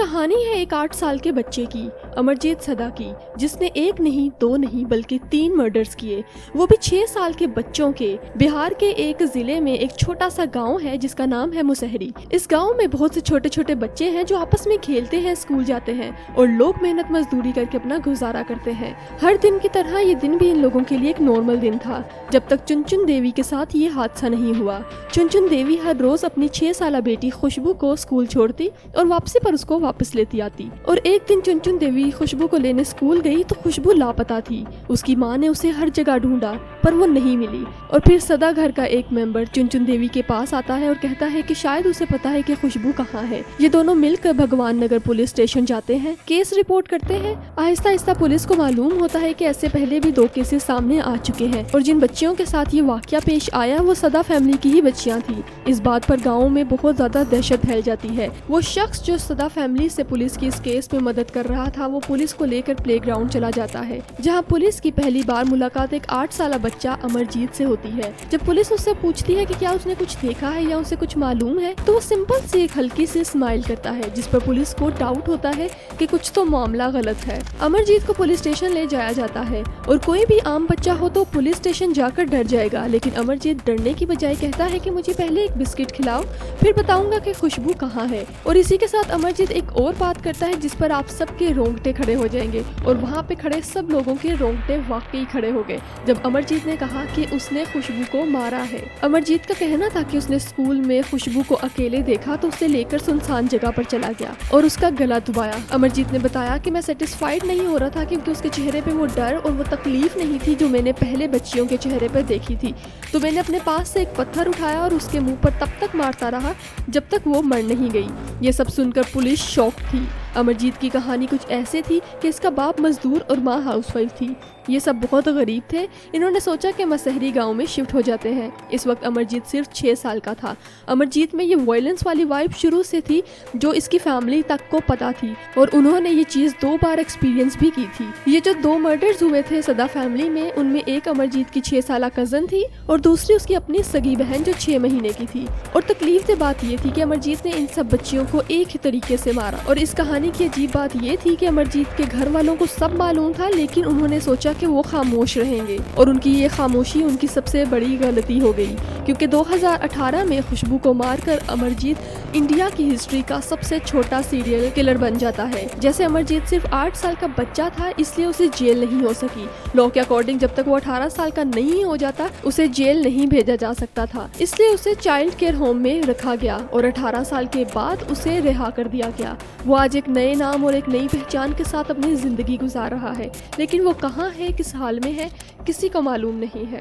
कहानी है एक 8 साल के बच्चे की, अमरजीत सदा की, जिसने एक नहीं, दो नहीं बल्कि 3 मर्डर्स किए, वो भी 6 साल के बच्चों के। बिहार के एक जिले में एक छोटा सा गांव है जिसका नाम है मुसहरी। इस गांव में बहुत से छोटे छोटे बच्चे हैं जो आपस में खेलते हैं, स्कूल जाते हैं और लोग मेहनत मजदूरी करके अपना गुजारा करते हैं। हर दिन की तरह ये दिन भी इन लोगों के लिए एक नॉर्मल दिन था, जब तक चुनचुन देवी के साथ ये हादसा नहीं हुआ। चुनचुन देवी हर रोज अपनी 6 साल बेटी खुशबू को स्कूल छोड़ती और वापसी पर उसको वापस लेती आती। और एक दिन चुनचुन देवी खुशबू को लेने स्कूल गई तो खुशबू लापता थी। उसकी माँ ने उसे हर जगह ढूंढा पर वो नहीं मिली। और फिर सदा घर का एक मेंबर चुनचुन देवी के पास आता है और कहता है कि शायद उसे पता है कि खुशबू कहाँ है। ये दोनों मिलकर भगवान नगर पुलिस स्टेशन जाते हैं, केस रिपोर्ट करते हैं। आहिस्ता आहिस्ता पुलिस को मालूम होता है कि ऐसे पहले भी 2 केसेस सामने आ चुके हैं और जिन बच्चियों के साथ ये वाकया पेश आया वो सदा फैमिली की ही बच्चियां थी। इस बात पर गाँव में बहुत ज्यादा दहशत फैल जाती है। वो शख्स जो सदा फैमिली से पुलिस की इस केस में मदद कर रहा था वो पुलिस को लेकर प्लेग्राउंड चला जाता है, जहां पुलिस की पहली बार मुलाकात एक 8 साल बच्चा अमरजीत से होती है। जब पुलिस उससे पूछती है कि क्या उसने कुछ देखा है या उसे कुछ मालूम है तो वो सिंपल सी एक हल्की सी स्माइल करता है, जिस पर पुलिस को डाउट होता है कि कुछ तो मामला गलत है। अमरजीत को पुलिस स्टेशन ले जाया जाता है और कोई भी आम बच्चा हो तो पुलिस स्टेशन जाकर डर जाएगा, लेकिन अमरजीत डरने की बजाय कहता है कि मुझे पहले एक बिस्किट खिलाओ, फिर बताऊंगा कि खुशबू कहाँ है। और इसी के साथ अमरजीत एक और बात करता है जिस पर आप सबके रोंगटे खड़े हो जाएंगे और वहाँ पे खड़े सब लोगों के रोंगटे वाकई खड़े हो गए जब अमरजीत ने कहा कि उसने खुशबू को मारा है। अमरजीत का कहना था कि उसने स्कूल में खुशबू को अकेले देखा तो उसे लेकर सुनसान जगह पर चला गया और उसका गला दबाया। अमरजीत ने बताया कि मैं सेटिस्फाइड नहीं हो रहा था क्योंकि उसके चेहरे पे वो डर और वो तकलीफ नहीं थी जो मैंने पहले बच्चियों के चेहरे पर देखी थी। तो मैंने अपने पास से एक पत्थर उठाया और उसके मुंह पर तब तक मारता रहा जब तक वो मर नहीं गई। ये सब सुनकर पुलिस शॉक थी। अमरजीत की कहानी कुछ ऐसे थी कि इसका बाप मजदूर और माँ हाउसवाइफ थी। ये सब बहुत गरीब थे। इन्होंने सोचा कि मुसहरी गांव में शिफ्ट हो जाते हैं। इस वक्त अमरजीत सिर्फ 6 साल का था। अमरजीत में ये वायलेंस वाली वाइब शुरू से थी जो इसकी फैमिली तक को पता थी और उन्होंने ये चीज़ 2 बार एक्सपीरियंस भी की थी। ये जो 2 मर्डर्स हुए थे सदा फैमिली में, उनमें एक अमरजीत की 6 साल कज़न थी और दूसरी उसकी अपनी सगी बहन जो 6 महीने की थी। और तकलीफ से बात ये थी कि अमरजीत ने इन सब बच्चियों को एक ही तरीके से मारा। और इस कहानी की अजीब बात ये थी कि अमरजीत के घर वालों को सब मालूम था, लेकिन उन्होंने सोचा कि वो खामोश रहेंगे और उनकी ये खामोशी उनकी सबसे बड़ी गलती हो गई, क्योंकि 2018 में खुशबू को मारकर अमरजीत इंडिया की हिस्ट्री का सबसे छोटा सीरियल किलर बन जाता है। जैसे अमरजीत सिर्फ 8 साल का बच्चा था इसलिए उसे जेल नहीं हो सकी। लॉ के अकॉर्डिंग जब तक वो 18 साल का नहीं हो जाता उसे जेल नहीं भेजा जा सकता था, इसलिए उसे चाइल्ड केयर होम में रखा गया और 18 साल के बाद उसे रिहा कर दिया गया। वो आज एक नए नाम और एक नई पहचान के साथ अपनी जिंदगी गुजार रहा है, लेकिन वो कहाँ है, किस हाल में है, किसी को मालूम नहीं है।